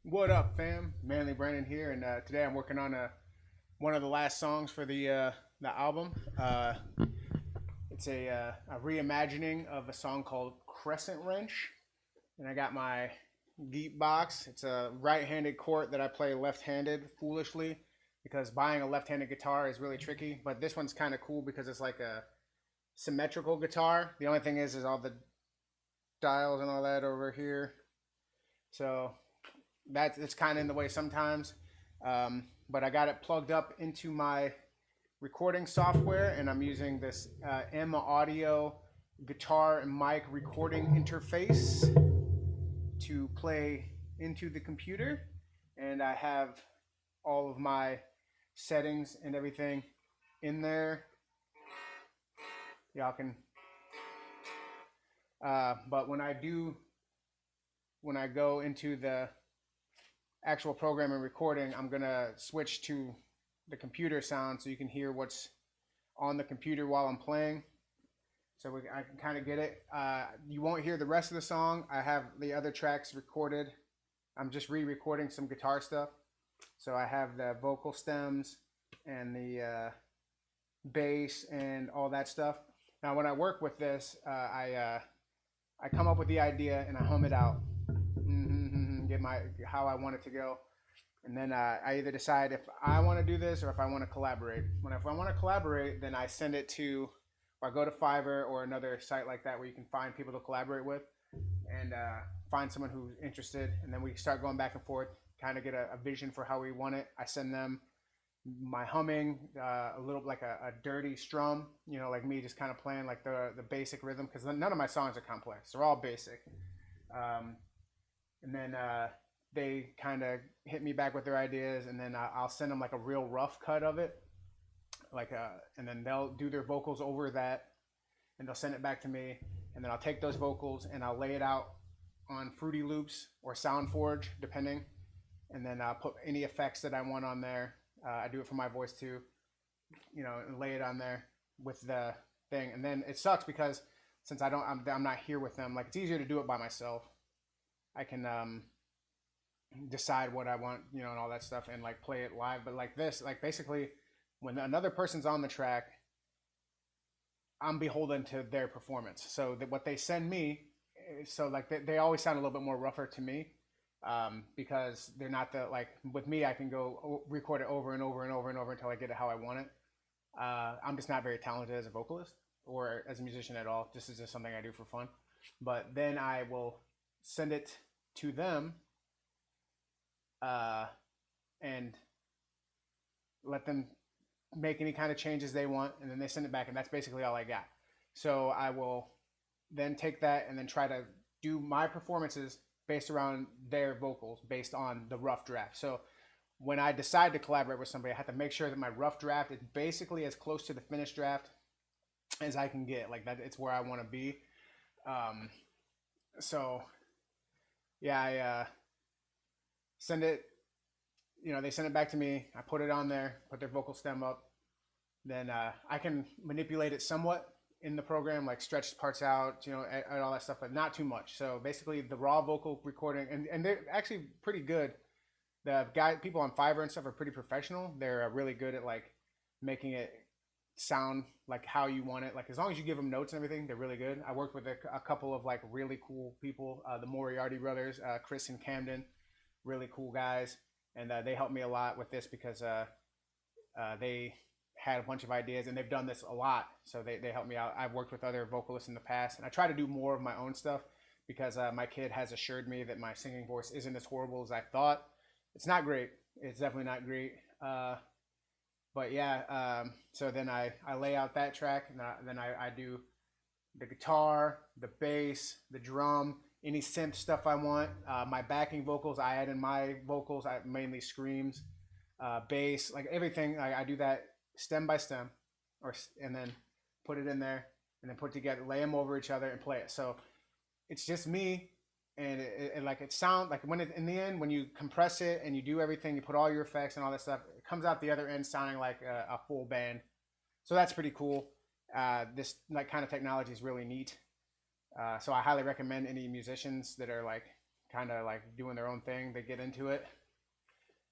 What up, fam? Manly Brandon here, and today I'm working on one of the last songs for the album. It's a reimagining of a song called Crescent Wrench, and I got my Geek box. It's a right-handed chord that I play left-handed foolishly because buying a left-handed guitar is really tricky. But this one's kind of cool because it's like a symmetrical guitar. The only thing is all the dials and all that over here. So that it's kind of in the way sometimes. But I got it plugged up into my recording software, and I'm using this Emo Audio guitar and mic recording interface to play into the computer. And I have all of my settings and everything in there. Y'all can. But when I go into the actual program and recording, I'm gonna switch to the computer sound so you can hear what's on the computer while I'm playing. So I can kind of get it. You won't hear the rest of the song. I have the other tracks recorded. I'm just re-recording some guitar stuff. So I have the vocal stems and the bass and all that stuff. Now when I work with this, I come up with the idea and I hum it out. Get how I want it to go, and then I either decide if I want to do this or if I want to collaborate. If I want to collaborate, then I send it to, or I go to Fiverr or another site like that where you can find people to collaborate with, and find someone who's interested, and then we start going back and forth, kind of get a vision for how we want it. I send them my humming, a little like a dirty strum, like me just kind of playing like the basic rhythm, because none of my songs are complex; they're all basic. And then they kind of hit me back with their ideas, and then I'll send them like a real rough cut of it, and then they'll do their vocals over that, and they'll send it back to me, and then I'll take those vocals and I'll lay it out on Fruity Loops or SoundForge, depending, and then I'll put any effects that I want on there. I do it for my voice too, and lay it on there with the thing, and then it sucks because since I'm not here with them, like it's easier to do it by myself. I can decide what I want, and all that stuff, and like play it live. But like this, like basically, when another person's on the track, I'm beholden to their performance. So that what they send me, so like they always sound a little bit more rougher to me, because they're not like with me. I can go record it over and over and over and over until I get it how I want it. I'm just not very talented as a vocalist or as a musician at all. This is just something I do for fun. But then I will send it to them, and let them make any kind of changes they want, and then they send it back, and that's basically all I got. So I will then take that and then try to do my performances based around their vocals, based on the rough draft. So when I decide to collaborate with somebody, I have to make sure that my rough draft is basically as close to the finished draft as I can get. Like that, it's where I want to be. So yeah, I send it. They send it back to me. I put it on there, put their vocal stem up. Then I can manipulate it somewhat in the program, like stretch parts out, and all that stuff, but not too much. So basically, the raw vocal recording, and they're actually pretty good. The people on Fiverr and stuff are pretty professional. They're really good at like making it sound like how you want it. Like as long as you give them notes and everything, they're really good. I worked with a couple of like really cool people, the Moriarty brothers, Chris and Camden, really cool guys, and they helped me a lot with this because they had a bunch of ideas and they've done this a lot, so they helped me out. I've worked with other vocalists in the past, and I try to do more of my own stuff because my kid has assured me that my singing voice isn't as horrible as I thought. It's not great. It's definitely not great. But yeah, so then I lay out that track, and then I do the guitar, the bass, the drum, any synth stuff I want. My backing vocals, I add in my vocals. I mainly screams, bass, like everything. I do that stem by stem, and then put it in there, and then put together, lay them over each other, and play it. So it's just me, and it sounds like in the end when you compress it and you do everything, you put all your effects and all that stuff, it comes out the other end sounding like a full band. So that's pretty cool. This like kind of technology is really neat. So I highly recommend any musicians that are like kind of like doing their own thing. They get into it.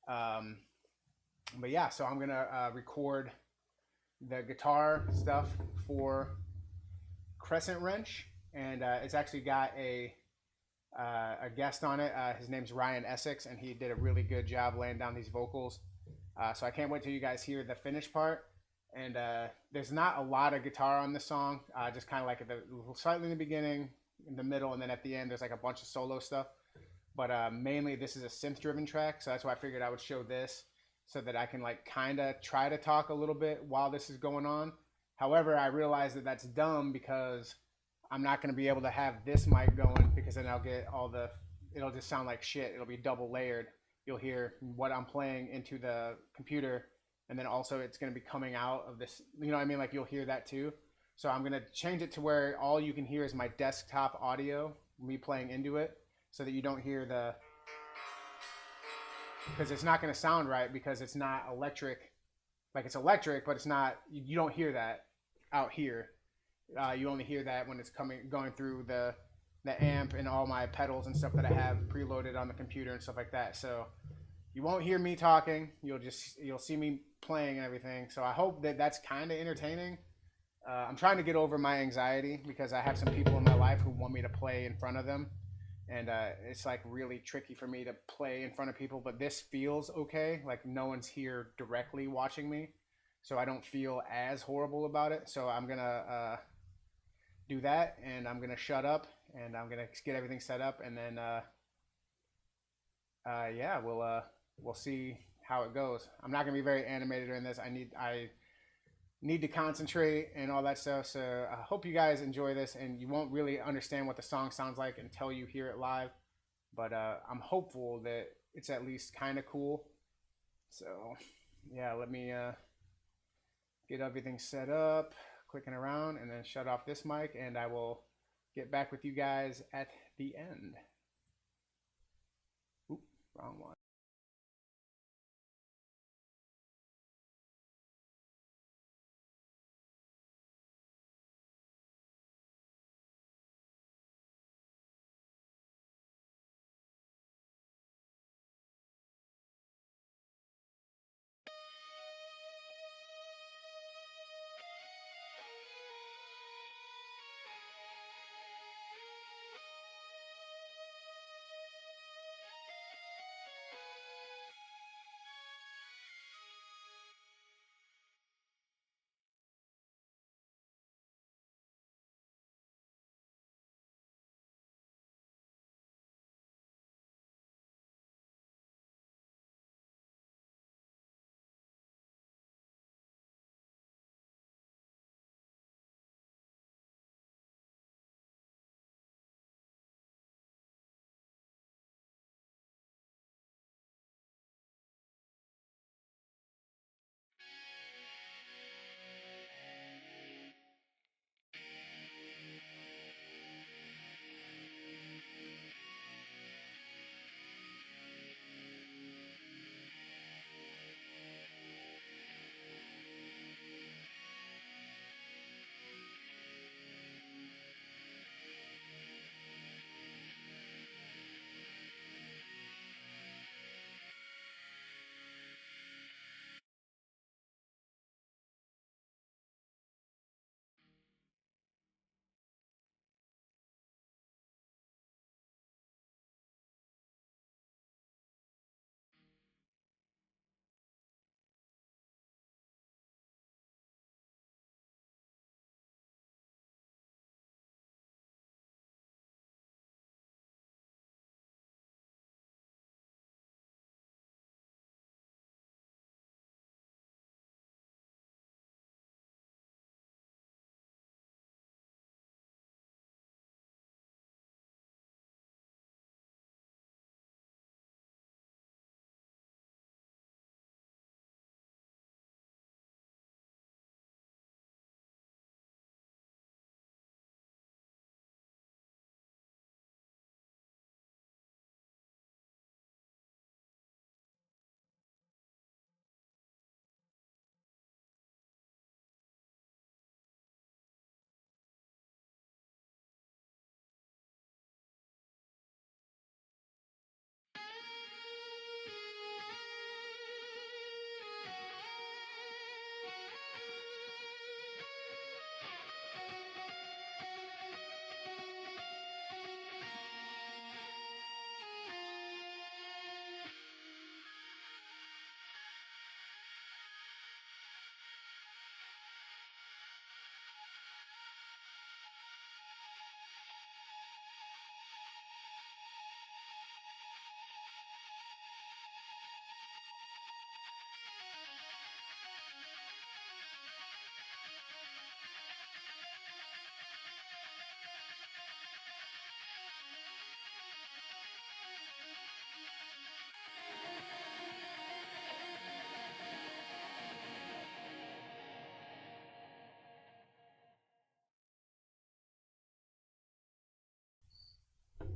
Um, but yeah, so I'm gonna record the guitar stuff for Crescent Wrench, and it's actually got a guest on it. His name's Ryan Essex, and he did a really good job laying down these vocals. So I can't wait till you guys hear the finished part. And there's not a lot of guitar on this song, just kind of like slightly in the beginning, in the middle, and then at the end, there's like a bunch of solo stuff. But mainly, this is a synth-driven track, so that's why I figured I would show this so that I can like kind of try to talk a little bit while this is going on. However, I realize that that's dumb because I'm not going to be able to have this mic going because then I'll get all the, it'll just sound like shit. It'll be double layered. You'll hear what I'm playing into the computer, and then also it's going to be coming out of this, you know what I mean? Like you'll hear that too. So I'm going to change it to where all you can hear is my desktop audio, me playing into it, so that you don't hear the, because it's not going to sound right because it's not electric. Like it's electric, but it's not, you don't hear that out here. You only hear that when it's going through the amp and all my pedals and stuff that I have preloaded on the computer and stuff like that. So you won't hear me talking. You'll see me playing and everything. So I hope that that's kind of entertaining. I'm trying to get over my anxiety because I have some people in my life who want me to play in front of them, and it's like really tricky for me to play in front of people. But this feels okay. Like no one's here directly watching me, so I don't feel as horrible about it. So I'm gonna do that, and I'm gonna shut up, and I'm gonna get everything set up, and then yeah, we'll see how it goes. I'm not gonna be very animated during this. I need to concentrate and all that stuff. So I hope you guys enjoy this, and you won't really understand what the song sounds like until you hear it live. But I'm hopeful that it's at least kind of cool. So yeah, let me get everything set up, clicking around, and then shut off this mic, and I will get back with you guys at the end. Oop, wrong one.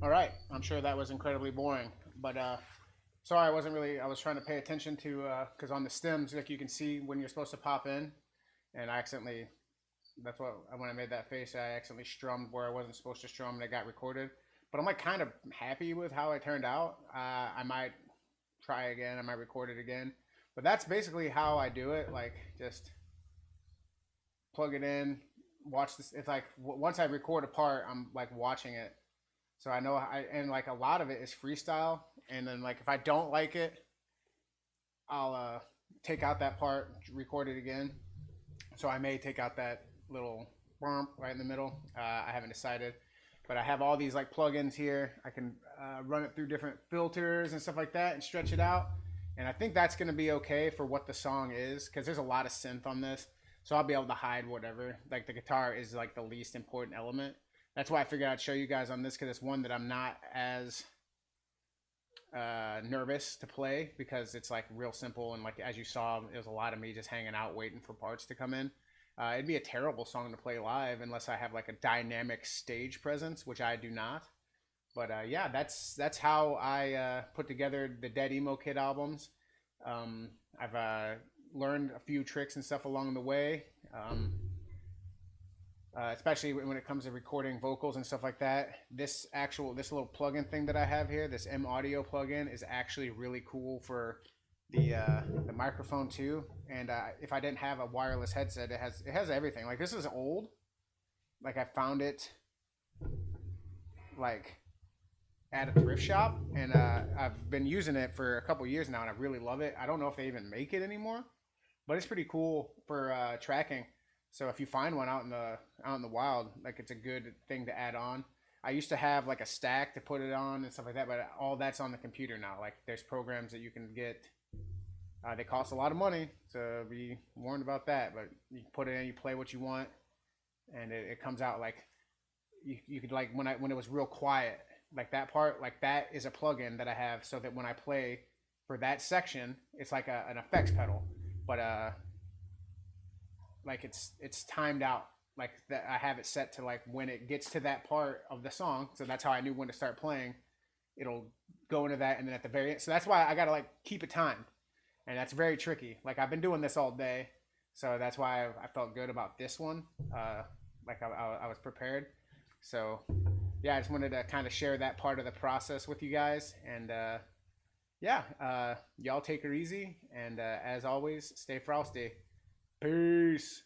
All right. I'm sure that was incredibly boring, but sorry, I wasn't really. I was trying to pay attention to because on the stems, like you can see when you're supposed to pop in, and I accidentally. That's what when I made that face, I accidentally strummed where I wasn't supposed to strum, and it got recorded. But I'm like kind of happy with how it turned out. I might try again. I might record it again. But that's basically how I do it. Like just plug it in, watch this. It's like once I record a part, I'm like watching it, so I know. And like a lot of it is freestyle. And then like if I don't like it, I'll take out that part, record it again. So I may take out that little bump right in the middle. I haven't decided, but I have all these like plugins here. I can run it through different filters and stuff like that and stretch it out. And I think that's going to be okay for what the song is because there's a lot of synth on this. So I'll be able to hide whatever. Like the guitar is like the least important element. That's why I figured I'd show you guys on this because it's one that I'm not as nervous to play because it's like real simple and like as you saw, it was a lot of me just hanging out waiting for parts to come in. It'd be a terrible song to play live unless I have like a dynamic stage presence, which I do not. But yeah, that's how I put together the Ded Emo Kid albums. I've learned a few tricks and stuff along the way. Especially when it comes to recording vocals and stuff like that. This little plugin thing that I have here, this M Audio plugin, is actually really cool for the microphone too. And if I didn't have a wireless headset, it has everything. Like this is old. Like I found it like at a thrift shop, and I've been using it for a couple years now, and I really love it. I don't know if they even make it anymore, but it's pretty cool for tracking. So if you find one out in the wild, like it's a good thing to add on. I used to have like a stack to put it on and stuff like that, but all that's on the computer now. Like there's programs that you can get. They cost a lot of money, so be warned about that. But you put it in, you play what you want, and it comes out like you could like when it was real quiet, like that part, like that is a plugin that I have so that when I play for that section, it's like an effects pedal, but like it's timed out like that. I have it set to like when it gets to that part of the song, so that's how I knew when to start playing. It'll go into that, and then at the very end, so that's why I gotta like keep it timed, and that's very tricky. Like I've been doing this all day, so that's why I felt good about this one. Like I was prepared. So yeah, I just wanted to kind of share that part of the process with you guys, and yeah, y'all take her easy, and as always, stay frosty. Peace.